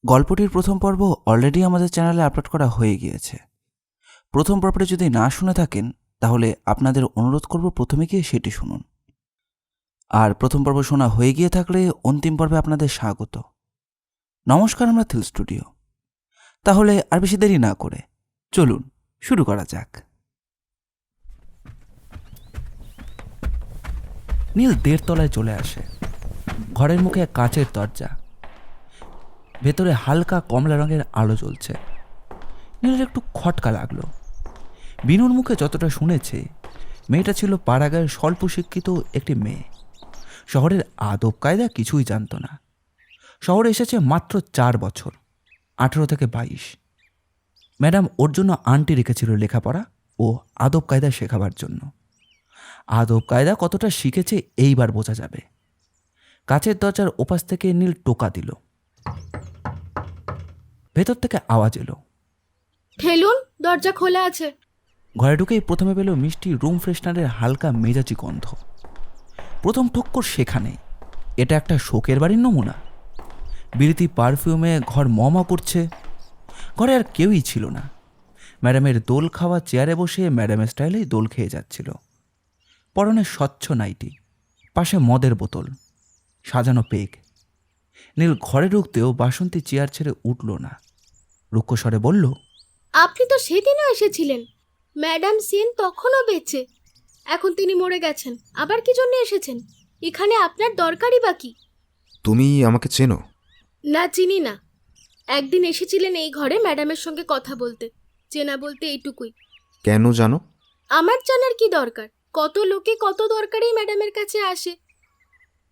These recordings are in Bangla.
গল্পটির প্রথম পর্ব অলরেডি আমাদের চ্যানেলে আপলোড করা হয়ে গিয়েছে। প্রথম পর্বটি যদি না শুনে থাকেন তাহলে আপনাদের অনুরোধ করব প্রথমে গিয়ে সেটি শুনুন। আর প্রথম পর্ব শোনা হয়ে গিয়ে থাকলে অন্তিম পর্বে আপনাদের স্বাগত। নমস্কার, আমরা থিল স্টুডিও। তাহলে আর বেশি দেরি না করে চলুন শুরু করা যাক। নীল 1.5 তলায় চলে আসে। ঘরের মুখে এক কাঁচের দরজা, ভেতরে হালকা কমলা রঙের আলো জ্বলছে। নীলের একটু খটকা লাগলো। বিনুর মুখে যতটা শুনেছে, মেয়েটা ছিল পাড়াগাঁয়ের স্বল্প শিক্ষিত একটি মেয়ে। শহরের আদব কায়দা কিছুই জানত না। শহরে এসেছে মাত্র 4 বছর, 18 থেকে 22। ম্যাডাম ওর জন্য আন্টি রেখেছিল লেখাপড়া ও আদব কায়দা শেখাবার জন্য। আদব কায়দা কতটা শিখেছে এইবার বোঝা যাবে। কাছের দরজার ওপাশ থেকে নীল টোকা দিল। ভেতর থেকে আওয়াজ এলো, ঠেলুন, দরজা খোলা আছে। ঘরে ঢুকেই প্রথমে পেল মিষ্টি রুম ফ্রেশনারের হালকা মেজাজি গন্ধ। প্রথম ঠক্কর সেখানে। এটা একটা শোকের বাড়ির নমুনা। বিলিতি পারফিউমে ঘর মমা করছে। ঘরে আর কেউই ছিল না। ম্যাডামের দোল খাওয়া চেয়ারে বসে ম্যাডামের স্টাইলেই দোল খেয়ে যাচ্ছিল। পরনে স্বচ্ছ নাইটি, পাশে মদের বোতল, সাজানো পেগ। নীল ঘরে ঢুকতেও বাসন্তী চেয়ার ছেড়ে উঠল না। রুক্ষস্বরে বলল, আপনি তো সেদিনও এসেছিলেন। ম্যাডাম সেন তখনও বেঁচে। এখন তিনি মরে গেছেন, আবার কি জন্য এসেছেন? এখানে আপনার দরকারই বা কি? তুমি আমাকে চেনো? না, চিনি না। একদিন এসেছিলেন এই ঘরে ম্যাডামের সঙ্গে কথা বলতে। চেনা বলতে এইটুকুই। কেন জানো? আমার জানার কি দরকার? কত লোকে কত দরকারেই ম্যাডামের কাছে আসে।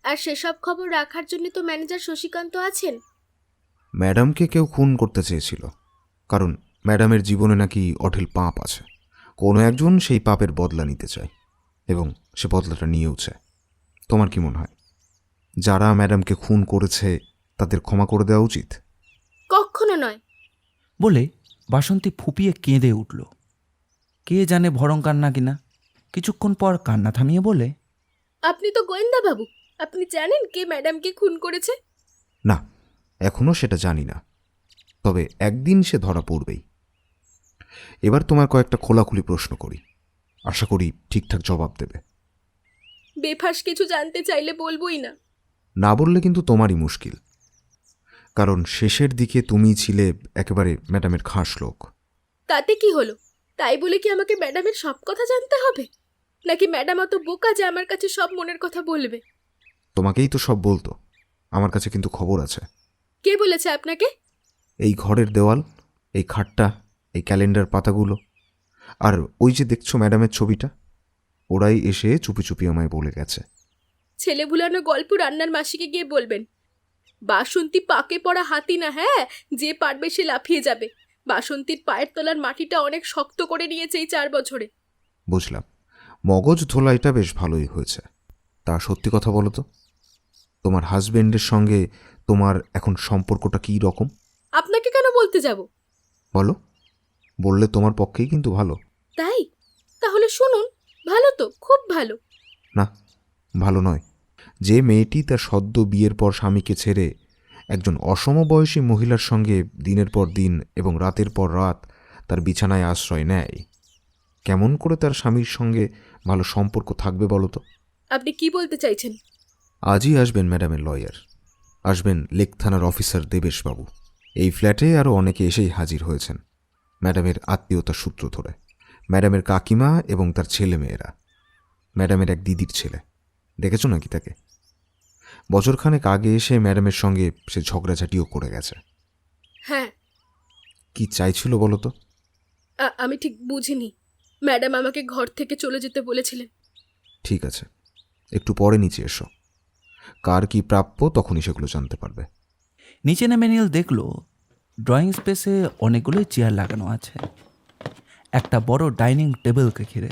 আর সেসব খবর রাখার জন্য তো ম্যানেজার শশীকান্ত আছেন। ম্যাডামকে কেউ খুন করতে চেয়েছিল, কারণ ম্যাডামের জীবনে নাকি অঢেল পাপ আছে। কোনো একজন সেই পাপের বদলা নিতে চায় এবং সে বদলাটা নিয়েওছে। তোমার কি মনে হয় যারা ম্যাডামকে খুন করেছে তাদের ক্ষমা করে দেওয়া উচিত? কখনো নয়। বলে বাসন্তী ফুপিয়ে কেঁদে উঠল। কে জানে ভরং কান্না কিনা। কিছুক্ষণ পর কান্না থামিয়ে বলে, আপনি তো গোয়েন্দা বাবু, আপনি জানেন কে ম্যাডামকে খুন করেছে? না, এখনও সেটা জানি না, তবে একদিন সে ধরা পড়বেই। এবার তোমার কয়েকটা খোলাখুলি প্রশ্ন করি, আশা করি ঠিকঠাক জবাব দেবে। বেফাস কিছু জানতে চাইলে বলবোই না। না বললে কিন্তু তোমারই মুশকিল, কারণ শেষের দিকে তুমিই ছিলে একেবারে ম্যাডামের খাস লোক। তাতে কি হলো? তাই বলে কি আমাকে ম্যাডামের সব কথা জানতে হবে? নাকি ম্যাডাম অত বোকা যে আমার কাছে সব মনের কথা বলবে? তোমাকেই তো সব বলতো। আমার কাছে কিন্তু খবর আছে। কে বলেছে আপনাকে? এই ঘরের দেওয়াল, এই খাটটা, এই ক্যালেন্ডার পাতাগুলো, আর ওই যে দেখছো ম্যাডামের ছবিটা, ওরাই এসে চুপি চুপি আমায় বলে গেছে। ছেলে ভুলানো গল্প রান্নার মাসিকে গিয়ে বলবেন। বাসন্তী পাকে পড়া হাতি না, হ্যাঁ, যে পারবে সে লাফিয়ে যাবে। বাসন্তীর পায়ের তলার মাটিটা অনেক শক্ত করে নিয়েছে এই 4 বছরে। বুঝলাম, মগজ ধোলাইটা বেশ ভালোই হয়েছে। তা সত্যি কথা বলো তো, তোমার হাজবেন্ডের সঙ্গে তোমার এখন সম্পর্কটা কী রকম? আপনাকে কেন বলতে যাব? বলো, বললে তোমার পক্ষেই কিন্তু ভালো। তাই? তাহলে শুনুন। ভালো তো, খুব ভালো। না, ভালো নয়। যে মেয়েটি তার সদ্য বিয়ের পর স্বামীকে ছেড়ে একজন অসমবয়সী মহিলার সঙ্গে দিনের পর দিন এবং রাতের পর রাত তার বিছানায় আশ্রয় নেয়, কেমন করে তার স্বামীর সঙ্গে ভালো সম্পর্ক থাকবে বলো তো? আপনি কি বলতে চাইছেন? আজই আসবেন ম্যাডামের লয়ার, আসবেন লেক থানার অফিসার দেবেশবাবু। এই ফ্ল্যাটে আরও অনেকে এসেই হাজির হয়েছেন ম্যাডামের আত্মীয়তার সূত্র ধরে। ম্যাডামের কাকিমা এবং তার ছেলে মেয়েরা। ম্যাডামের এক দিদির ছেলে, দেখেছো নাকি তাকে? বছরখানেক আগে এসে ম্যাডামের সঙ্গে সে ঝগড়াঝাটিও করে গেছে। হ্যাঁ। কি চাইছিল বলো তো? আমি ঠিক বুঝিনি। ম্যাডাম আমাকে ঘর থেকে চলে যেতে বলেছিলেন। ঠিক আছে, একটু পরে নিচে এসো। কার কি প্রাপ্য তখনই সেগুলো জানতে পারবে। নিচে নেমে নীল দেখল ড্রয়িং স্পেসে অনেকগুলোই চেয়ার লাগানো আছে, একটা বড় ডাইনিং টেবিলকে ঘিরে।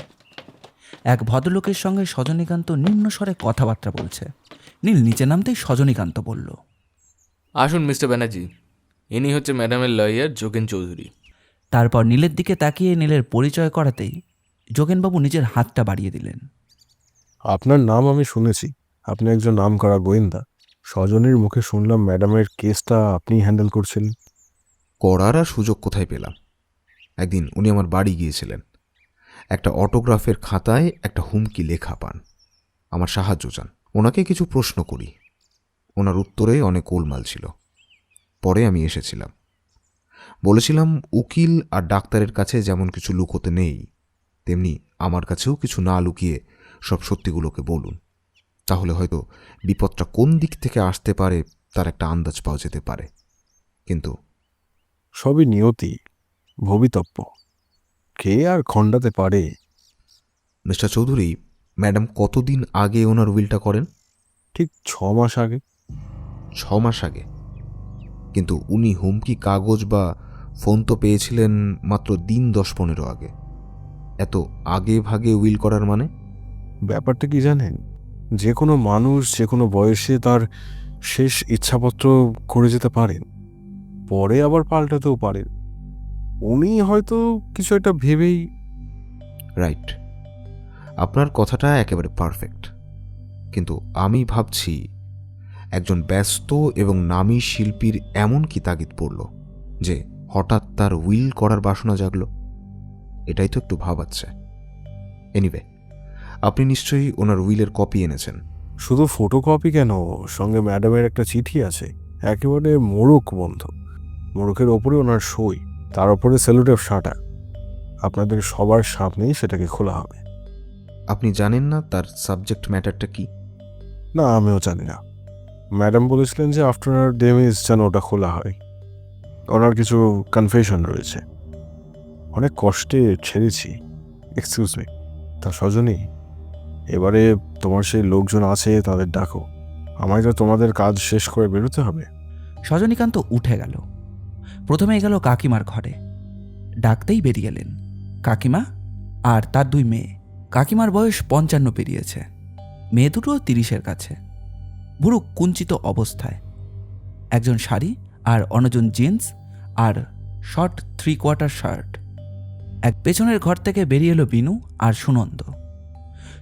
এক ভদ্রলোকের সঙ্গে সজনীকান্ত নিম্ন স্বরে কথাবার্তা বলছে। নীল নিচে নামতেই সজনীকান্ত বলল, আসুন মিস্টার ব্যানার্জি, ইনি হচ্ছে ম্যাডামের লয়ার যোগেন চৌধুরী। তারপর নীলের দিকে তাকিয়ে নীলের পরিচয় করাতেই যোগেনবাবু নিজের হাতটা বাড়িয়ে দিলেন। আপনার নাম আমি শুনেছি। আপনি একজন নামকরা গোয়েন্দা। স্বজনের মুখে শুনলাম ম্যাডামের কেসটা আপনি হ্যান্ডেল করছেন। করার আর সুযোগ কোথায় পেলাম? একদিন উনি আমার বাড়ি গিয়েছিলেন। একটা অটোগ্রাফের খাতায় একটা হুমকি লেখা পান। আমার সাহায্য চান। ওনাকে কিছু প্রশ্ন করি। ওনার উত্তরে অনেক গোলমাল ছিল। পরে আমি এসেছিলাম। বলেছিলাম উকিল আর ডাক্তারের কাছে যেমন কিছু লুকোতে নেই, তেমনি আমার কাছেও কিছু না লুকিয়ে সব সত্যিগুলোকে বলুন। তাহলে হয়তো বিপদটা কোন দিক থেকে আসতে পারে তার একটা আন্দাজ পাওয়া যেতে পারে। কিন্তু সবই নিয়তি, ভবিতব্য, কে আর খণ্ডাতে পারে? মিস্টার চৌধুরী, ম্যাডাম কতদিন আগে ওনার উইলটা করেন? ঠিক 6 মাস আগে। 6 মাস আগে? কিন্তু উনি হুমকি কাগজ বা ফোন তো পেয়েছিলেন মাত্র দিন 10-15 আগে। এত আগে ভাগে উইল করার মানে? ব্যাপারটা কি জানেন, যে কোনো মানুষ যে কোনো বয়সে তার শেষ ইচ্ছাপত্র করে যেতে পারেন, পরে আবার পাল্টাতেও পারেন। উনি হয়তো কিছু একটা ভেবেই। রাইট, আপনার কথাটা একেবারে পারফেক্ট। কিন্তু আমি ভাবছি একজন ব্যস্ত এবং নামী শিল্পীর এমন কি তাগিদ পড়ল যে হঠাৎ তার উইল করার বাসনা জাগলো? এটাই তো একটু ভাবাচ্ছে। এনিওয়ে, আপনি নিশ্চয়ই ওনার উইলের কপি এনেছেন। শুধু ফটোকপি কেন, সঙ্গে ম্যাডামের একটা চিঠি আছে, একেবারে মোড়ক বন্ধ। মোড়কের ওপরে ওনার সই, তার উপরে সেলুটেপ সাঁটা। আপনাদের সবার সামনেই সেটাকে খোলা হবে। আপনি জানেন না তার সাবজেক্ট ম্যাটারটা কি? না, আমিও জানি না। ম্যাডাম বলেছিলেন যে আফটার ডেমিজ যেন ওটা খোলা হয়। ওনার কিছু কনফেশন রয়েছে। অনেক কষ্টে ছেড়েছি। এক্সকিউজ মি, তা সজনী, এবারে তোমার সেই লোকজন আছে, তাদের ডাকো। আমায় তো তোমাদের কাজ শেষ করে বেরোতে হবে। সজনীকান্ত উঠে গেল। প্রথমে গেল কাকিমার ঘরে। ডাকতেই বেরিয়ে এলেন কাকিমা আর তার 2 মেয়ে। কাকিমার বয়স 55 পেরিয়েছে, মেয়ে দুটো 30-এর কাছে। বুড়ো কুঞ্চিত অবস্থায়, একজন শাড়ি আর অন্যজন জিন্স আর শর্ট 3/4 শার্ট। এক পেছনের ঘর থেকে বেরিয়ে এলো বিনু আর সুনন্দ।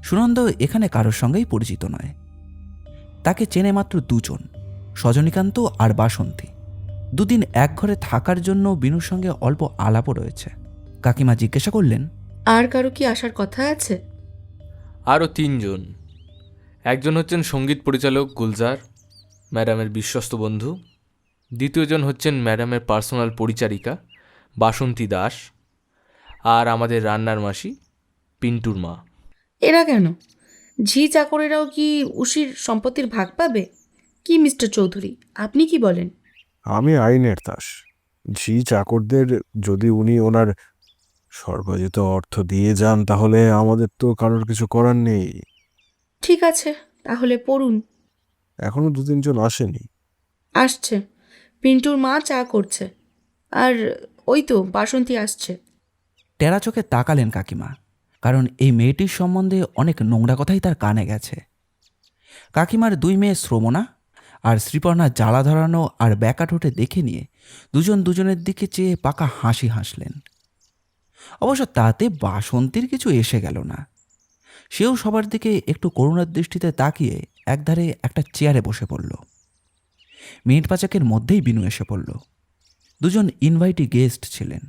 সুনন্দ এখানে কারোর সঙ্গেই পরিচিত নয়। তাকে চেনে মাত্র 2 জন, সজনীকান্ত আর বাসন্তী। 2 দিন এক ঘরে থাকার জন্য বিনুর সঙ্গে অল্প আলাপও রয়েছে। কাকিমা জিজ্ঞাসা করলেন, আর কারো কি আসার কথা আছে? আরও 3 জন। একজন হচ্ছেন সঙ্গীত পরিচালক গুলজার, ম্যাডামের বিশ্বস্ত বন্ধু। দ্বিতীয়জন হচ্ছেন ম্যাডামের পার্সোনাল পরিচারিকা বাসন্তী দাস, আর আমাদের রান্নার মাসি পিন্টুর মা। এরা কেন? ঝি চাকরেরাও কি উশির সম্পত্তির ভাগ পাবে? কি মিস্টার চৌধুরী, আপনি কি বলেন? আমি আইনের দাস। ঝি চাকরদের যদি উনি ওনার সর্বাজিত অর্থ দিয়ে যান, তাহলে আমাদের তো কারোর কিছু করার নেই। ঠিক আছে, তাহলে পড়ুন। এখনো 2-3 জন আসেনি। আসছে, পিন্টুর মা চা করছে, আর ওই তো বাসন্তী আসছে। টেরা চোখে তাকালেন কাকিমা, কারণ এই মেয়েটির সম্বন্ধে অনেক নোংরা কথাই তার কানে গেছে। কাকিমার 2 মেয়ে শ্রমণা আর শ্রীপর্ণা জ্বালা ধরানো আর ব্যাকা ঠোঁটে দেখে নিয়ে দুজন দুজনের দিকে চেয়ে পাকা হাসি হাসলেন। অবশ্য তাতে বাসন্তীর কিছু এসে গেল না। সেও সবার দিকে একটু করুণার দৃষ্টিতে তাকিয়ে একধারে একটা চেয়ারে বসে পড়ল। মিনিট 5-এর মধ্যেই বিনু এসে পড়ল। 2 জন ইনভাইটি গেস্ট ছিলেন,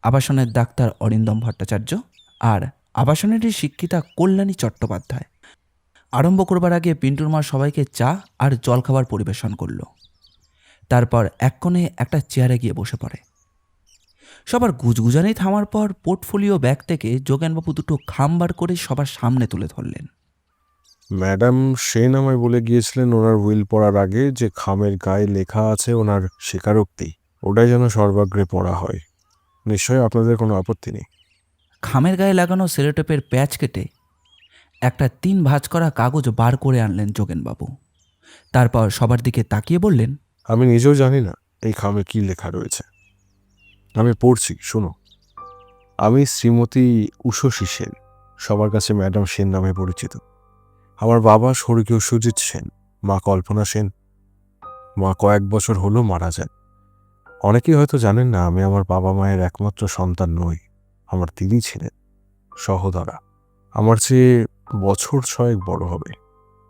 আবাসনের ডাক্তার অরিন্দম ভট্টাচার্য আর আবাসনেরই শিক্ষিতা কল্যাণী চট্টোপাধ্যায়। আরম্ভ করবার আগে পিন্টুর মা সবাইকে চা আর জলখাবার পরিবেশন করল। তারপর এক কোণে একটা চেয়ারে গিয়ে বসে পড়ে। সবার গুজগুজানি থামার পর পোর্টফোলিও ব্যাগ থেকে যোগেনবাবু 2টো খাম বার করে সবার সামনে তুলে ধরলেন। ম্যাডাম সেন আমায় বলে গিয়েছিলেন ওনার উইল পড়ার আগে যে খামের গায়ে লেখা আছে ওনার স্বীকারোক্তি, ওটাই যেন সর্বাগ্রে পড়া হয়। নিশ্চয়ই আপনাদের কোনো আপত্তি নেই। খামের গায়ে লাগানো সেলোটেপের প্যাচ কেটে একটা 3 ভাঁজ করা কাগজ বার করে আনলেন যোগেনবাবু। তারপর সবার দিকে তাকিয়ে বললেন, আমি নিজেও জানি না এই খামে কি লেখা রয়েছে। আমি পড়ছি, শুনো। আমি শ্রীমতী উষসী সেন, সবার কাছে ম্যাডাম সেন নামে পরিচিত। আমার বাবা স্বর্গীয় সুজিত সেন, মা কল্পনা সেন। মা কয়েক বছর হলো মারা যান। অনেকেই হয়তো জানেন না, আমি আমার বাবা মায়ের একমাত্র সন্তান নই। আমার দিদি ছিলেন, সহোদরা। আমার চেয়ে বছর 6 বড় হবে।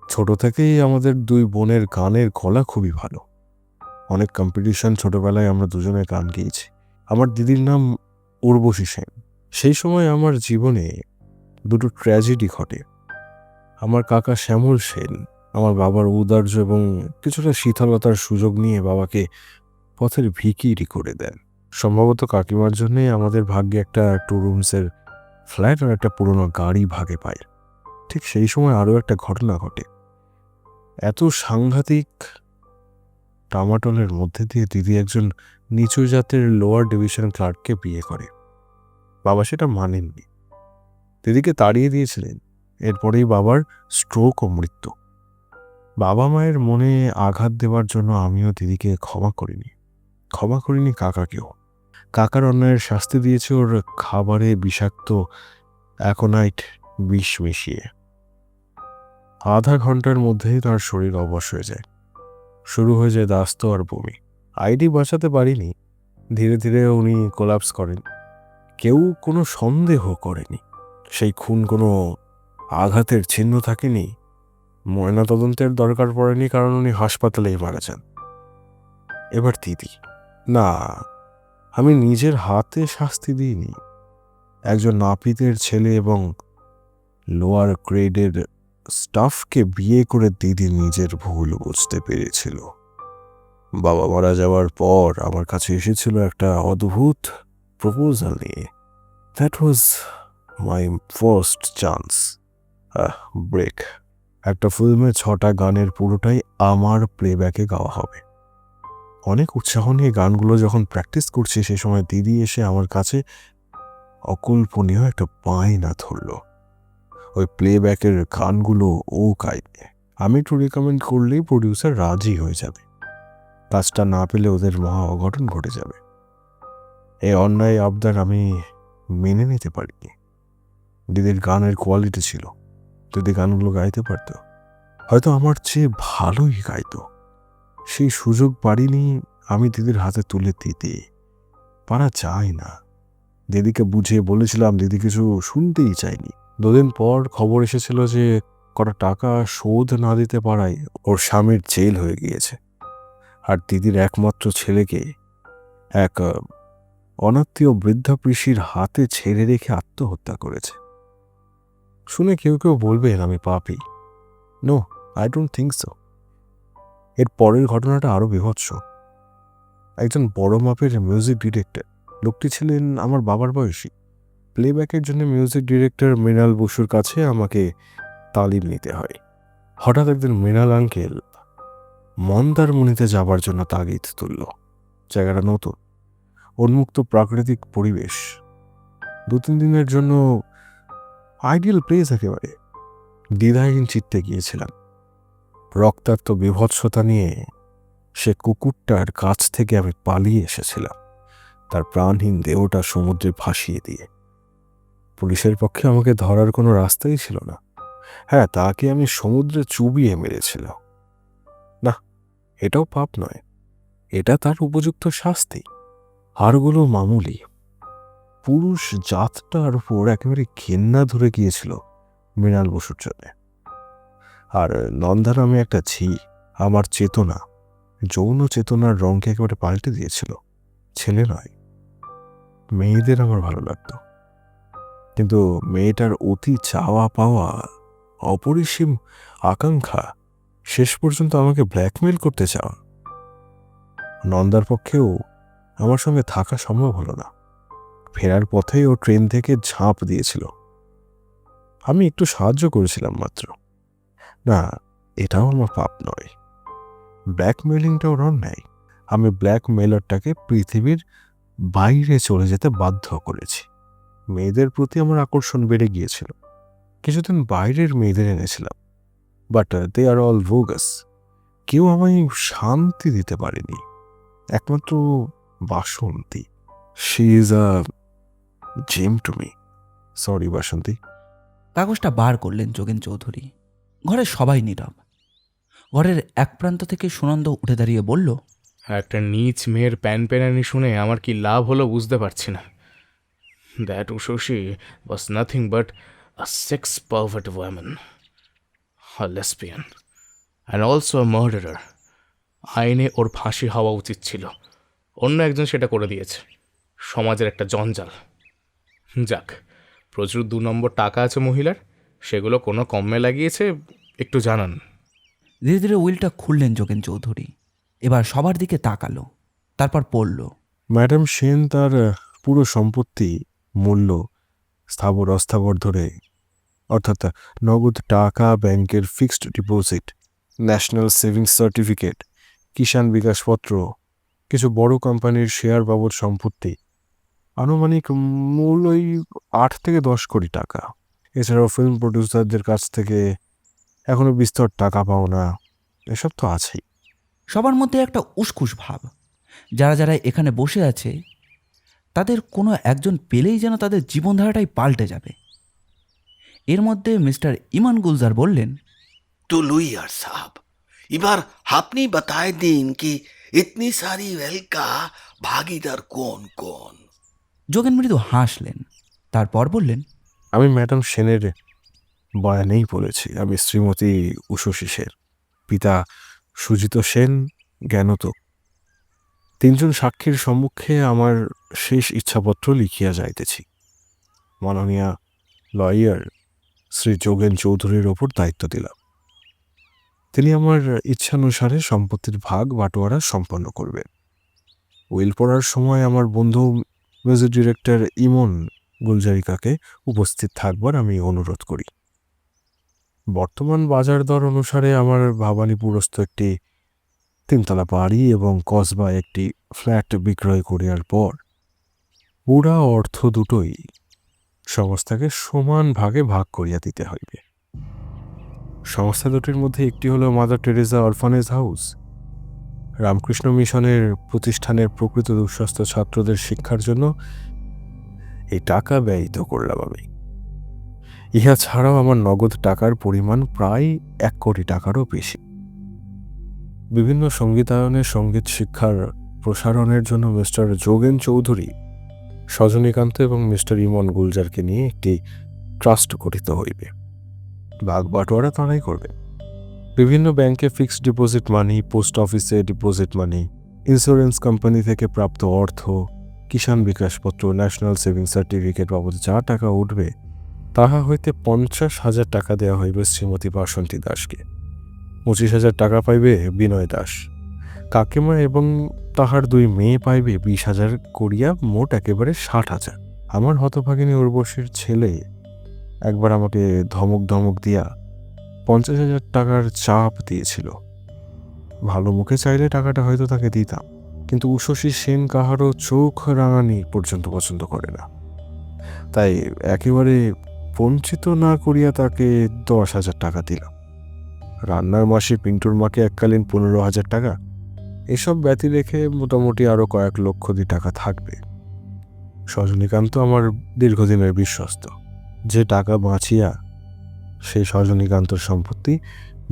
ছোট থেকেই আমাদের দুই বোনের গানের গলা খুবই ভালো। অনেক কম্পিটিশন ছোটবেলায় আমরা দুজনে গান গেয়েছি। আমার দিদির নাম উর্বশী সেন। সেই সময় আমার জীবনে দুটো ট্র্যাজেডি ঘটে। আমার কাকা শ্যামল সেন আমার বাবার ঔদার্য এবং কিছুটা শীতলতার সুযোগ নিয়ে বাবাকে পথের ভিখিরি করে দেন। সম্ভবত কাকিমার জন্যে আমাদের ভাগ্যে একটা 2 রুমসের ফ্ল্যাট আর একটা পুরোনো গাড়ি ভাগে পায়। ঠিক সেই সময় আরও একটা ঘটনা ঘটে। এত সাংঘাতিক টামাটলের মধ্যে দিয়ে দিদি একজন নিচু জাতের লোয়ার ডিভিশন ক্লার্ককে বিয়ে করে। বাবা সেটা মানেননি, দিদিকে তাড়িয়ে দিয়েছিলেন। এরপরেই বাবার স্ট্রোক ও মৃত্যু। বাবা মায়ের মনে আঘাত দেওয়ার জন্য আমিও দিদিকে ক্ষমা করিনি কাকাকেও। কাকার অন্যায়ের শাস্তি দিয়েছে ওর খাবারে বিষাক্ত অ্যাকোনাইট বিষ মিশিয়ে। আধা ঘন্টার মধ্যেই তার শরীর অবশ হয়ে যায়। শুরু হয়ে যায় দাস্ত আর বমি। আইডি বাঁচাতে পারিনি। ধীরে ধীরে উনি কোলাপস করেন। কেউ কোনো সন্দেহ করেনি সেই খুন কোনো আঘাতের চিহ্ন থাকেনি। ময়নাতদন্তের দরকার পড়েনি, কারণ উনি হাসপাতালেই মারা যান। এবার দিদি, না, আমি নিজের হাতে শাস্তি দিইনি। একজন নাপিতের ছেলে এবং লোয়ার গ্রেডের স্টাফকে বিয়ে করে দিদি নিজের ভুল বুঝতে পেরেছিল। বাবা মারা যাওয়ার পর আমার কাছে এসেছিল একটা অদ্ভুত প্রপোজাল নিয়ে। That was my first chance break. একটা ফিল্মে 6টা গানের পুরোটাই আমার প্লেব্যাকে গাওয়া হবে। অনেক উৎসাহ নিয়ে গানগুলো যখন প্র্যাকটিস করছি, সে সময় দিদি এসে আমার কাছে অকল্পনীয় একটা বায়না ধরল। ওই প্লেব্যাকের গানগুলো ও গাইবে। আমি একটু রেকমেন্ড করলেই প্রডিউসার রাজি হয়ে যাবে। কাজটা না পেলে ওদের মহা অঘটন ঘটে যাবে। এই অন্যায় আবদার আমি মেনে নিতে পারিনি। দিদির গানের কোয়ালিটি ছিল, দিদি গানগুলো গাইতে পারত, হয়তো আমার চেয়ে ভালোই গাইতো। সেই সুযোগ পারিনি আমি দিদির হাতে তুলে দিতে। পারা যায় না। দিদিকে বুঝিয়ে বলেছিলাম, দিদি কিছু শুনতেই চাইনি। 2 দিন পর খবর এসেছিল যে কটা টাকা শোধ না দিতে পারায় ওর স্বামীর জেল হয়ে গিয়েছে, আর দিদির একমাত্র ছেলেকে এক অনাত্মীয় বৃদ্ধা পিসির হাতে ছেড়ে রেখে আত্মহত্যা করেছে। শুনে কেউ কেউ বলবেন আমি পাপী। No, I don't think so. এর পরের ঘটনাটা আরও বীভৎস। একজন বড় মাপের মিউজিক ডিরেক্টর, লোকটি ছিলেন আমার বাবার বয়সী। প্লেব্যাকের জন্য মিউজিক ডিরেক্টর মৃণাল বসুর কাছে আমাকে তালিম নিতে হয়। হঠাৎ একদিন মৃণাল আঙ্কেল মন্দারমণিতে যাবার জন্য তাগিদ তুলল। জায়গাটা নতুন, উন্মুক্ত প্রাকৃতিক পরিবেশ, 2-3 দিনের জন্য আইডিয়াল প্লেস একেবারে। দ্বিধাহীন চিত্তে গিয়েছিলাম। রক্তাক্ত বিভৎসতা নিয়ে সে কুকুরটার কাছ থেকে আমি পালিয়ে এসেছিলাম, তার প্রাণহীন দেহটা সমুদ্রে ভাসিয়ে দিয়ে। পুলিশের পক্ষে আমাকে ধরার কোনো রাস্তাই ছিল না। হ্যাঁ, তাকে আমি সমুদ্রে চুবিয়ে মেরেছিলাম। না, এটাও পাপ নয়, এটা তার উপযুক্ত শাস্তি। হারগুলো মামুলি। পুরুষ জাতটার উপর একেবারে ঘেন্না ধরে গিয়েছিল মৃণাল বসুর জন্য। আর নন্দা নামে একটা ঝি আমার চেতনা, যৌন চেতনার রঙকে একেবারে পাল্টে দিয়েছিল। ছেলে নয়, মেয়েদের আমার ভালো লাগতো, কিন্তু মেয়েটার অতি চাওয়া পাওয়া, অপরিসীম আকাঙ্ক্ষা, শেষ পর্যন্ত আমাকে ব্ল্যাকমেল করতে চাওয়া। নন্দার পক্ষেও আমার সঙ্গে থাকা সম্ভব হলো না। ফেরার পথেই ও ট্রেন থেকে ঝাঁপ দিয়েছিল। আমি একটু সাহায্য করেছিলাম মাত্র। না, এটাও আমার পাপ নয়। ব্ল্যাকমেলিংটাও অন্যায়। আমি ব্ল্যাকমেলারটাকে পৃথিবীর বাইরে চলে যেতে বাধ্য করেছি। মেয়েদের প্রতি আমার আকর্ষণ বেড়ে গিয়েছিল। কিছুদিন বাইরের মেয়েদের এনেছিলাম, বাট দে আর অল ভোগাস। কেউ আমায় শান্তি দিতে পারেনি, একমাত্র Basanti. She is a gem to me. Sorry Basanti. কাগজটা বার করলেন যোগেন চৌধুরী। ঘরে সবাই নীরব। ঘরের এক প্রান্ত থেকে সুনন্দ উঠে দাঁড়িয়ে বলল, একটা নীচ মেয়ের প্যানপ্যানানি শুনে আমার কি লাভ হলো বুঝতে পারছি না। That Ushoshi was nothing but a sex pervert women. Lesbian and also murderer. আইনে ওর ফাঁসি হওয়া উচিত ছিল, অন্য একজন সেটা করে দিয়েছে। সমাজের একটা জঞ্জাল। যাক, প্রচুর 2 নম্বর টাকা আছে মহিলার, সেগুলো কোনো কমে লাগিয়েছে, একটু জানান। ধীরে ধীরে উইলটা খুললেন যোগেন চৌধুরী। এবার সবার দিকে তাকালো, তারপর পড়ল। ম্যাডাম সেন তার পুরো সম্পত্তি, মূল্য, স্থাবর অস্থাবর ধরে, অর্থাৎ নগদ টাকা, ব্যাংকের fixed deposit, national savings certificate, Kisan Vikas Patra, কিছু বড় কোম্পানির শেয়ার বাবদ সম্পত্তি, আনুমানিক মূল্যই 8 থেকে 10 কোটি টাকা। এছাড়াও ফিল্ম প্রডিউসারদের কাছ থেকে এখনো বিস্তর টাকা পাওনা, এসব তো আছেই। সবার মধ্যে একটা উসখুস ভাব। যারা যারা এখানে বসে আছে তাদের কোনো একজন পেলেই যেন তাদের জীবনধারাটাই পাল্টে যাবে। এর মধ্যে মিস্টার ইমান গুলজার বললেন, तो लुइयर साहब, इबार आपने बताए दिन कि इतनी सारी वेल्थ का भागीदार कौन कौन। যোগেন মৃদু হাসলেন, তারপর বললেন, আমি ম্যাডাম সেনের বয়ানেই বলেছি, আমি শ্রীমতী উষসী সেন, পিতা সুজিত সেন, জ্ঞানত। 3 জন সাক্ষীর সম্মুখে আমার শেষ ইচ্ছাপত্র লিখিয়া যাইতেছি। মাননীয়া লয়ার শ্রী যোগেন চৌধুরীর ওপর দায়িত্ব দিলাম। তিনি আমার ইচ্ছানুসারে সম্পত্তির ভাগ বাটোয়ারা সম্পন্ন করবেন। উইল পড়ার সময় আমার বন্ধু মিউজিক ডিরেক্টর ইমন গুলজারিকাকে উপস্থিত থাকবার আমি অনুরোধ করি। বর্তমান বাজার দর অনুসারে আমার ভবানীপুরস্থ একটি 3তলা বাড়ি এবং কসবা একটি ফ্ল্যাট বিক্রয় করিয়ার পর পুরা অর্থ দুটোই সংস্থাকে সমান ভাগে ভাগ করিয়া দিতে হইবে। সংস্থা দুটির মধ্যে একটি হলো mother Teresa orphanage house, Ramakrishna মিশনের প্রতিষ্ঠানের প্রকৃত দুঃস্থ ছাত্রদের শিক্ষার জন্য এই টাকা ব্যয়িত করলাম আমি। ইহা ছাড়াও আমার নগদ টাকার পরিমাণ প্রায় 1 কোটি টাকারও বেশি। বিভিন্ন সঙ্গীতায়নের সঙ্গীত শিক্ষার প্রসারণের জন্য মিস্টার যোগেন চৌধুরী, সজনীকান্ত এবং মিস্টার ইমন গুলজারকে নিয়ে একটি ট্রাস্ট গঠিত হইবে। ভাগ বাটোয়ারা তারাই করবে। বিভিন্ন ব্যাংকে ফিক্সড ডিপোজিট মানি, পোস্ট অফিসে ডিপোজিট মানি, ইন্স্যুরেন্স কোম্পানি থেকে প্রাপ্ত অর্থ, কিষাণ বিকাশপত্র, ন্যাশনাল সেভিংস সার্টিফিকেট বাবদ যা টাকা উঠবে তাহা হইতে 50,000 টাকা দেওয়া হইবে শ্রীমতী বাসন্তী দাসকে। 25,000 টাকা পাইবে বিনয় দাস। কাকিমা এবং তাহার 2 মেয়ে পাইবে 20,000 করিয়া, মোট একেবারে 60,000। আমার হতভাগিনী উর্বশীর ছেলে একবার আমাকে ধমক দিয়া 50,000 টাকার চাপ দিয়েছিল। ভালো মুখে চাইলে টাকাটা হয়তো তাকে দিতাম, কিন্তু উষসী সেন কাহারও চোখ রাঙানি পর্যন্ত পছন্দ করে না। তাই একেবারে বঞ্চিত না করিয়া তাকে 10,000 টাকা দিলাম। রান্নার মাসে পিন্টুর মাকে এককালীন 15,000 টাকা। এসব ব্যতি রেখে মোটামুটি আরও কয়েক লক্ষ টাকা থাকবে। সজনীকান্ত আমার দীর্ঘদিনের বিশ্বস্ত। যে টাকা বাঁচিয়া সেই সজনীকান্তর সম্পত্তি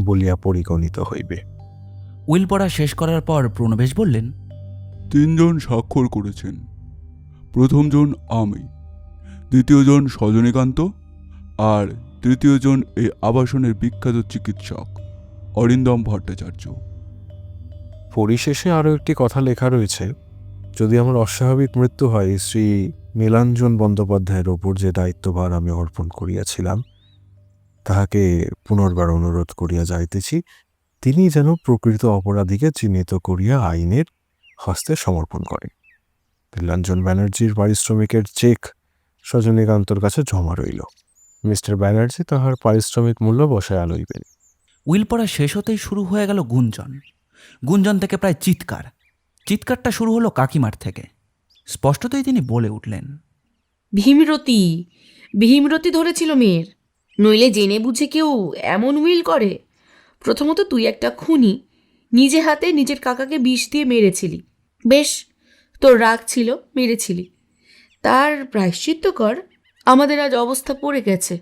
বলিয়া পরিগণিত হইবে। উইল পড়া শেষ করার পর প্রণবেশ বললেন, 3 জন স্বাক্ষর করেছেন। প্রথম জন আমি, দ্বিতীয় জন সজনীকান্ত, আর তৃতীয় জন এই আবাসনের বিখ্যাত চিকিৎসক অরিন্দম ভট্টাচার্য। পরিশেষে আরও একটি কথা লেখা রয়েছে, যদি আমার অস্বাভাবিক মৃত্যু হয়, শ্রী নীলাঞ্জন বন্দ্যোপাধ্যায়ের ওপর যে দায়িত্বভার আমি অর্পণ করিয়াছিলাম তাহাকে পুনর্বার অনুরোধ করিয়া যাইতেছি, তিনি যেন প্রকৃত অপরাধীকে চিহ্নিত করিয়া আইনের হস্তে সমর্পণ করেন। নীলাঞ্জন ব্যানার্জির পারিশ্রমিকের চেক সজনীকান্তর কাছে জমা রইল। মিস্টার ব্যানার্জি তাহার পারিশ্রমিক মূল্য বসায়া লইবেন। উইল পড়া শেষ হতেই শুরু হয়ে গেল গুঞ্জন। গুঞ্জন থেকে প্রায় চিৎকার। চিৎকারটা শুরু হলো কাকিমার থেকে। স্পষ্টতই তিনি বলে উঠলেন, ভীমরতি, ভীমরতি ধরেছিল মেয়ের। নইলে জেনে বুঝে কেউ এমন উইল করে? প্রথমত তুই একটা খুনি, নিজে হাতে নিজের কাকাকে বিষ দিয়ে মেরেছিলি। বেশ, তোর রাগ ছিল, মেরেছিলি, তার প্রায়শ্চিত্ত কর। আমাদের আজ অবস্থা পড়ে গেছে,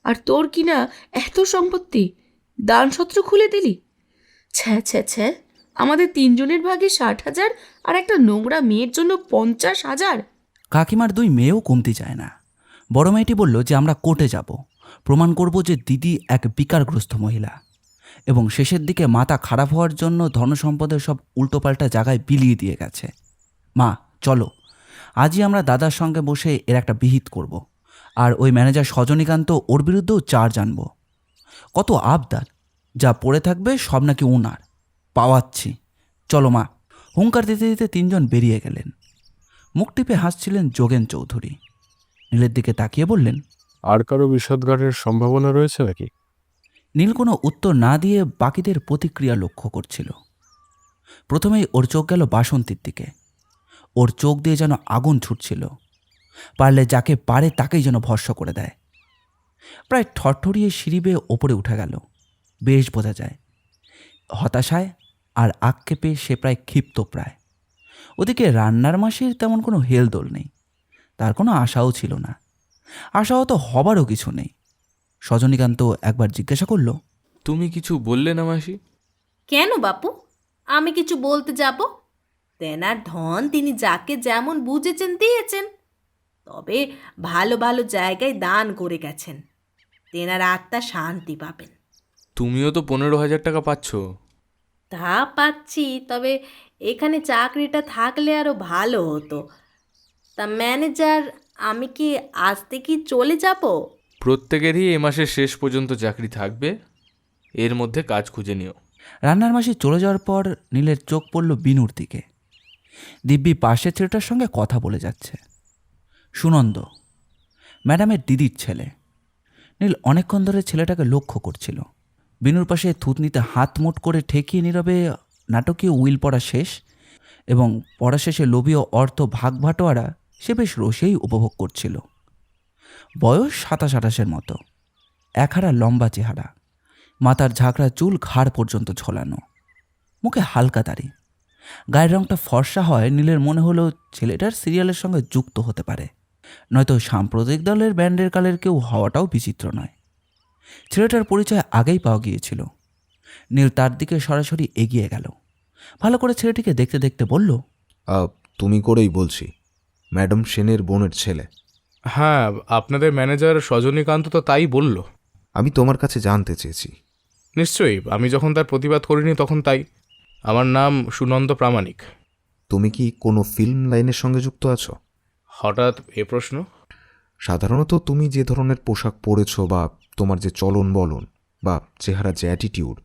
আর তোর কিনা এত সম্পত্তি, দানসত্র খুলে দিলি। ছ্যা ছ্যা ছ্যা, আমাদের 3 জনের ভাগে 60,000 আর একটা নোংরা মেয়ের জন্য 50,000। কাকিমার 2 মেয়েও কমতি চায় না। বড় মেয়েটি বলল যে আমরা কোর্টে যাব, প্রমাণ করব যে দিদি এক বিকারগ্রস্ত মহিলা। এবং শেষের দিকে মাথা খারাপ হওয়ার জন্য ধনসম্পদের সব উল্টোপাল্টা জায়গায় বিলিয়ে দিয়ে গেছে। মা চলো, আজই আমরা দাদার সঙ্গে বসে এর একটা বিহিত করব, আর ওই ম্যানেজার সজনীকান্ত ওর বিরুদ্ধেও চার্জ আনবো। কত আবদার, যা পড়ে থাকবে সব নাকি ওনার, পাওয়াচ্ছি। চলো মা। হুঙ্কার দিতে দিতে তিনজন বেরিয়ে গেলেন। মুখ টিপে হাসছিলেন যোগেন চৌধুরী। নীলের দিকে তাকিয়ে বললেন, আর কারো বিষাদগারের সম্ভাবনা রয়েছে নাকি? নীল কোনো উত্তর না দিয়ে বাকিদের প্রতিক্রিয়া লক্ষ্য করছিল। প্রথমেই ওর চোখ গেল বাসন্তীর দিকে। ওর চোখ দিয়ে যেন আগুন ছুটছিল, পারলে যাকে পারে তাকেই যেন ভস্ম করে দেয়। প্রায় ঠরঠরিয়ে সিঁড়ি বেয়ে ওপরে উঠে গেল। বেশ বোঝা যায় হতাশায় আর আক্ষেপে সে প্রায় ক্ষিপ্ত প্রায়। ওদিকে রান্নার মাসির তেমন কোনো হেলদোল নেই, তার কোনো আশাও ছিল না। আশাও তো হবারও কিছু নেই। সজনীকান্ত একবার জিজ্ঞাসা করল, তুমি কিছু বললে না মাসি? কেন বাপু, আমি কিছু বলতে যাব? তেনার ধন তিনি যাকে যেমন বুঝেছেন দিয়েছেন, তবে ভালো ভালো জায়গায় দান করে গেছেন। তেনার আত্মা শান্তি পাবেন। তুমিও তো 15,000 টাকা পাচ্ছ। তা পাচ্ছি, তবে এখানে চাকরিটা থাকলে আরও ভালো হতো। তা ম্যানেজার, আমি কি আজ থেকেই চলে যাব? প্রত্যেকেরই এ মাসের শেষ পর্যন্ত চাকরি থাকবে, এর মধ্যে কাজ খুঁজে নিও। রান্নার মাসি চলে যাওয়ার পর নীলের চোখ পড়ল বিনুর দিকে। দিব্যি পাশের ছেলেটার সঙ্গে কথা বলে যাচ্ছে। সুনন্দ, ম্যাডামের দিদির ছেলে। নীল অনেকক্ষণ ধরে ছেলেটাকে লক্ষ্য করছিল। বিনুর পাশে থুতনিতে হাত মুট করে ঠেকিয়ে নীরবে নাটকীয় উইল পড়া শেষ এবং পড়া শেষে লোভীয় অর্থ ভাগ ভাটোয়ারা সে বেশ রসেই উপভোগ করছিল। বয়স 27-28-এর মতো, একহারা লম্বা চেহারা, মাথার ঝাঁকড়া চুল ঘাড় পর্যন্ত ঝোলানো, মুখে হালকা দাড়ি। গায়ের রংটা ফর্সা হয় নীলের মনে হলো ছেলেটার সিরিয়ালের সঙ্গে যুক্ত হতে পারে, নয়তো সাম্প্রদায়িক দলের ব্যান্ডের কালের কেউ হওয়াটাও বিচিত্র নয়। ছেলেটার পরিচয় আগেই পাওয়া গিয়েছিল। নীল তার দিকে সরাসরি এগিয়ে গেল। ভালো করে ছেলেটিকে দেখতে দেখতে বলল, তুমি করেই বলছি, ম্যাডাম সেনের বোনের ছেলে। হ্যাঁ, আপনাদের ম্যানেজার সজনীকান্ত তো তাই বলল। আমি তোমার কাছে জানতে চেয়েছি। নিশ্চয়ই, আমি যখন তার প্রতিবাদ করিনি তখন তাই। আমার নাম সুনন্দ প্রামাণিক। তুমি কি কোনো ফিল্ম লাইনের সঙ্গে যুক্ত আছো? হঠাৎ এ প্রশ্ন? সাধারণত তুমি যে ধরনের পোশাক পরেছো বা তোমার যে চলন বলন বা চেহারা যে অ্যাটিটিউড,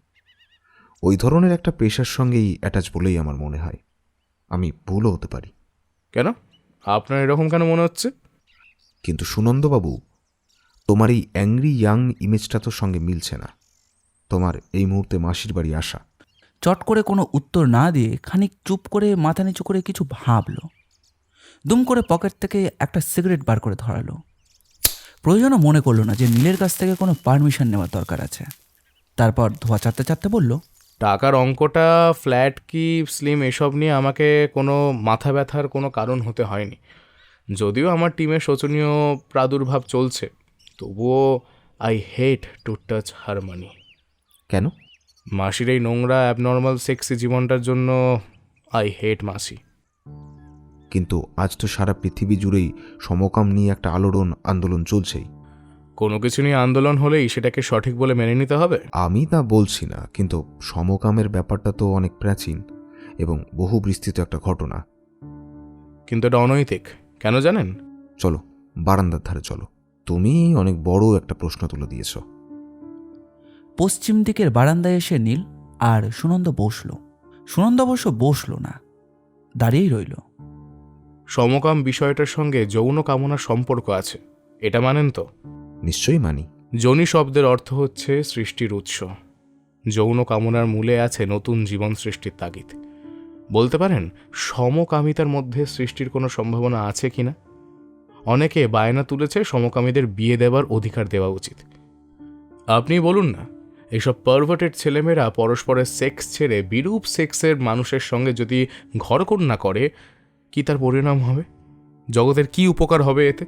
ওই ধরনের একটা পেশার সঙ্গেই অ্যাটাচ বলেই আমার মনে হয়। আমি ভুলও হতে পারি। কেন? আপনার এরকম কেন মনে হচ্ছে? কিন্তু সুনন্দবাবু, তোমার এই অ্যাংরি ইয়াং ইমেজটা তো সঙ্গে মিলছে না। তোমার এই মুহূর্তে মাসির বাড়ি আসা। চট করে কোনো উত্তর না দিয়ে খানিক চুপ করে মাথা নিচু করে কিছু ভাবল। দুম করে পকেট থেকে একটা সিগারেট বার করে ধরালো। প্রয়োজনও মনে করলো না যে নীলের কাছ থেকে কোনো পারমিশন নেওয়ার দরকার আছে। তারপর ধোয়া চাটতে চাটতে বলল, টাকার অঙ্কটা, ফ্ল্যাট কি স্লিম, এসব নিয়ে আমাকে কোনো মাথা ব্যথার কোনো কারণ হতে হয়নি। যদিও আমার টিমে শোচনীয় প্রাদুর্ভাব চলছে, তবুও আই হেট টু টাচ হার মানি। কেন? মাসির এই নোংরা অ্যাবনর্মাল সেক্সি জীবনটার জন্য আই হেট মাসি। কিন্তু আজ তো সারা পৃথিবী জুড়েই সমকাম নিয়ে একটা আলোড়ন আন্দোলন চলছেই। কোনো কিছু নিয়ে আন্দোলন হলেই সেটাকে সঠিক বলে মেনে নিতে হবে? আমি তা বলছি না, কিন্তু সমকামের ব্যাপারটা তো অনেক প্রাচীন এবং বহু বিস্তৃত একটা ঘটনা। কিন্তু এটা অনৈতিক। কেন জানেন? চলো বারান্দার ধারে চলো। তুমি অনেক বড় একটা প্রশ্ন তুলে দিয়েছ। পশ্চিম দিকের বারান্দায় এসে নীল আর সুনন্দ বসল। সুনন্দ অবশ্য বসল না, দাঁড়িয়েই রইল। সমকাম বিষয়টার সঙ্গে যৌন কামনার সম্পর্ক আছে, এটা মানেন তো? নিশ্চয়ই মানি। যোনি শব্দের অর্থ হচ্ছে সৃষ্টির উৎস। যৌন কামনার মূলে আছে নতুন জীবন সৃষ্টির তাগিদ। বলতে পারেন সমকামিতার মধ্যে সৃষ্টির কোনো সম্ভাবনা আছে কিনা? অনেকে বায়না তুলেছে সমকামীদের বিয়ে দেওয়ার অধিকার দেওয়া উচিত। আপনি বলুন না, এইসব পারভার্টেড ছেলেমেয়েরা পরস্পরের সেক্স ছেড়ে বিরূপ সেক্সের মানুষের সঙ্গে যদি ঘরকন্যা করে, কি তার পরিণাম হবে? জগতের কি উপকার হবে এতে?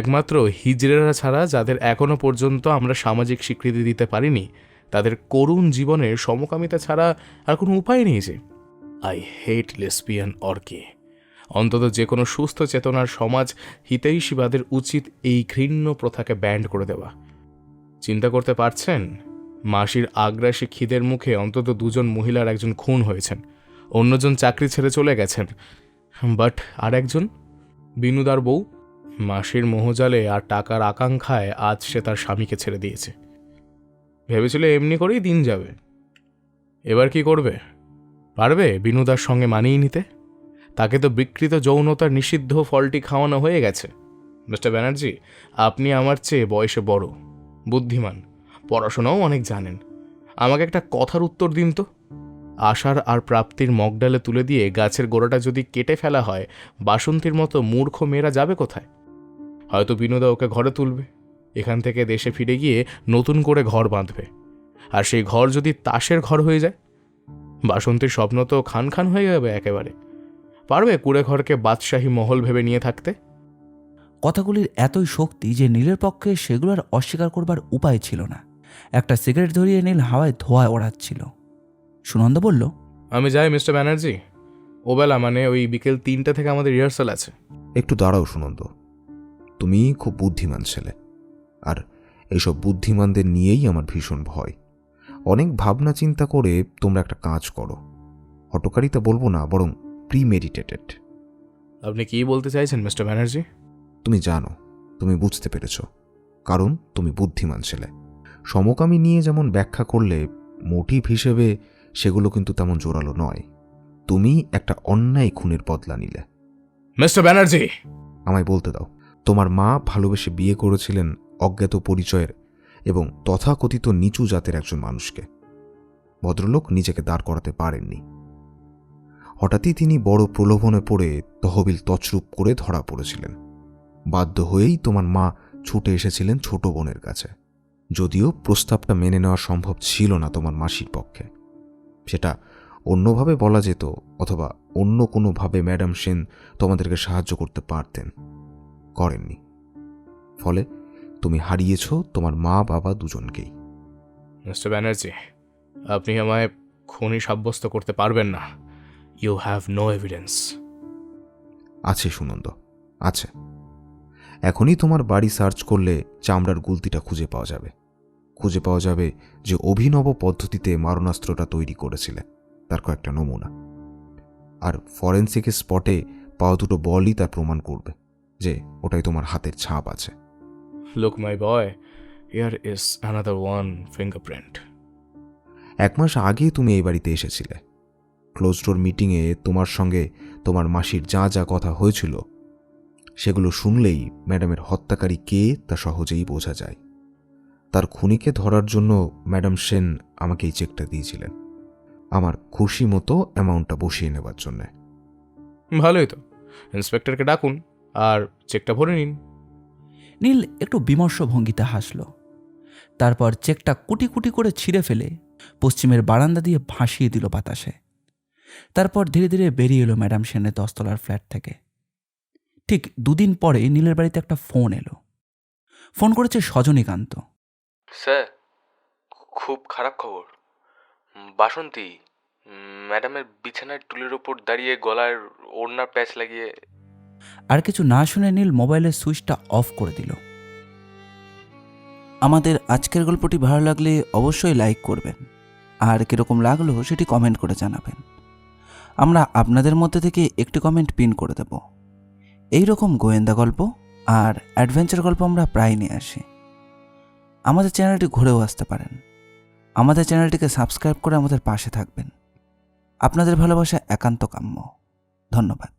একমাত্র হিজড়েরা ছাড়া যাদের এখনো পর্যন্ত আমরা সামাজিক স্বীকৃতি দিতে পারিনি, তাদের করুণ জীবনের সমকামিতা ছাড়া আর কোনো উপায় নেই। যে আই হেট লেসবিয়ান অর গে। অন্তত যে কোনো সুস্থ চেতনার সমাজ হিতৈষীবাদের উচিত এই ঘৃণ্য প্রথাকে ব্যান্ড করে দেওয়া। চিন্তা করতে পারছেন মাসির আগ্রাসী খিদের মুখে অন্তত 2 জন মহিলার একজন খুন হয়েছেন, অন্যজন চাকরি ছেড়ে চলে গেছেন। বাট আর একজন, বিনুদার বউ, মাসির মোহজালে আর টাকার আকাঙ্ক্ষায় আজ সে তার স্বামীকে ছেড়ে দিয়েছে। ভেবেছিল এমনি করেই দিন যাবে। এবার কি করবে? পারবে বিনুদার সঙ্গে মানিয়ে নিতে? তাকে তো বিকৃত যৌনতার নিষিদ্ধ ফলটি খাওয়ানো হয়ে গেছে। মিস্টার ব্যানার্জি, আপনি আমার চেয়ে বয়সে বড়, বুদ্ধিমান, পড়াশোনাও অনেক জানেন। আমাকে একটা কথার উত্তর দিন তো। আশার আর প্রাপ্তির মগডালে তুলে দিয়ে গাছের গোড়াটা যদি কেটে ফেলা হয়, বাসন্তীর মতো মূর্খ মেয়েরা যাবে কোথায়? হয়তো বিনোদা ওকে ঘরে তুলবে, এখান থেকে দেশে ফিরে গিয়ে নতুন করে ঘর বাঁধবে। আর সেই ঘর যদি তাসের ঘর হয়ে যায়, বাসন্তীর স্বপ্ন তো খান খান হয়ে যাবে একেবারে। পারবে কুড়ে ঘরকে বাদশাহী মহল ভেবে নিয়ে থাকতে? কথাগুলির এতই শক্তি যে নীলের পক্ষে সেগুলো আর অস্বীকার করবার উপায় ছিল না। একটা সিগারেট ধরিয়ে নীল হাওয়ায় ধোঁয়ায় ওড়াচ্ছিল। সুনন্দ বলল, আমি যাই মিস্টার ব্যানার্জি, ওবেলা মানে ওই বিকেল 3টা থেকে আমাদের রিহার্সাল আছে। একটু দাঁড়াও সুনন্দ, তুমি খুব বুদ্ধিমান ছেলে, আর এইসব বুদ্ধিমানদের নিয়েই আমার ভীষণ ভয়। অনেক ভাবনা চিন্তা করে তোমরা একটা কাজ করো। হটকারিতা বলবো না, বরং প্রিমেডিটেটেড। আপনি কি বলতে চাইছেন মিস্টার ব্যানার্জি? তুমি জানো, তুমি বুঝতে পেরেছ, কারণ তুমি বুদ্ধিমান ছেলে। সমকামী নিয়ে যেমন ব্যাখ্যা করলে, মোটিভ হিসেবে সেগুলো কিন্তু তেমন জোরালো নয়। তুমি একটা অন্যায় খুনের বদলা নিলে। মিস্টার ব্যানার্জি, আমায় বলতে দাও। তোমার মা ভালোবেসে বিয়ে করেছিলেন অজ্ঞাত পরিচয়ের এবং তথাকথিত নিচু জাতের একজন মানুষকে। ভদ্রলোক নিজেকে দাঁড় করাতে পারেননি। হঠাৎই তিনি বড় প্রলোভনে পড়ে তহবিল তছরূপ করে ধরা পড়েছিলেন। বাধ্য হয়েই তোমার মা ছুটে এসেছিলেন ছোট বোনের কাছে, যদিও প্রস্তাবটা মেনে নেওয়া সম্ভব ছিল না তোমার মাসির পক্ষে। সেটা অন্যভাবে বলা যেত, অথবা অন্য কোনোভাবে ম্যাডাম সেন তোমাদেরকে সাহায্য করতে পারতেন, করেননি। ফলে তুমি হারিয়েছ তোমার মা বাবা দুজনকেই। মিস্টার ব্যানার্জি, আপনি আমায় খুনি সাব্যস্ত করতে পারবেন না। You have no evidence. আছে সুনন্দ, আছে। এখনই তোমার বাড়ি সার্চ করলে চামড়ার গুলতিটা খুঁজে পাওয়া যাবে। খুঁজে পাওয়া যাবে যে অভিনব পদ্ধতিতে মারণাস্ত্রটা তৈরি করেছিলে, তার কয়েকটা নমুনা। আর ফরেন্সিক স্পটে পাওয়া দুটো বলই তার প্রমাণ করবে যে ওটাই তোমার হাতের ছাপ আছে। Look my boy, here is another one fingerprint. 1 মাস আগে তুমি এই বাড়িতে এসেছিলে। ক্লোজ ডোর মিটিংয়ে তোমার সঙ্গে তোমার মাসির যা যা কথা হয়েছিল, সেগুলো শুনলেই ম্যাডামের হত্যাকারী কে তা সহজেই বোঝা যায়। তার খুনিকে ধরার জন্য ম্যাডাম সেন আমাকে এই চেকটা দিয়েছিলেন, আমার খুশি মতো অ্যামাউন্টটা বসিয়ে নেবার জন্যে। ভালোই তো, ইন্সপেক্টরকে ডাকুন আর চেকটা ভরে নিন। নীল একটু বিমর্ষ ভঙ্গিতে হাসল। তারপর চেকটা কুটি কুটি করে ছিঁড়ে ফেলে পশ্চিমের বারান্দা দিয়ে ভাসিয়ে দিল বাতাসে। তারপর ধীরে ধীরে বেরিয়ে এলো ম্যাডাম সেনের 10 তলার ফ্ল্যাট থেকে। ঠিক 2 দিন পরে নীলের বাড়িতে একটা ফোন এলো। ফোন করেছে সজনীকান্ত। স্যার, খুব খারাপ খবর। বাসন্তী ম্যাডামের বিছানায় টুলের ওপর দাঁড়িয়ে গলার ওড়নার প্যাচ লাগিয়ে। আর কিছু না শুনে নীল মোবাইলের সুইচটা অফ করে দিল। আমাদের আজকের গল্পটি ভালো লাগলে অবশ্যই লাইক করবেন, আর কীরকম লাগলো সেটি কমেন্ট করে জানাবেন। আমরা আপনাদের মধ্যে থেকে একটি কমেন্ট পিন করে দেব। এই রকম গোয়েন্দা গল্প আর অ্যাডভেঞ্চার গল্প আমরা প্রায় নিয়ে আসি। আমাদের চ্যানেলটি ঘুরেও আসতে পারেন। আমাদের চ্যানেলটিকে সাবস্ক্রাইব করে আমাদের পাশে থাকবেন। আপনাদের ভালোবাসা একান্ত কাম্য। ধন্যবাদ।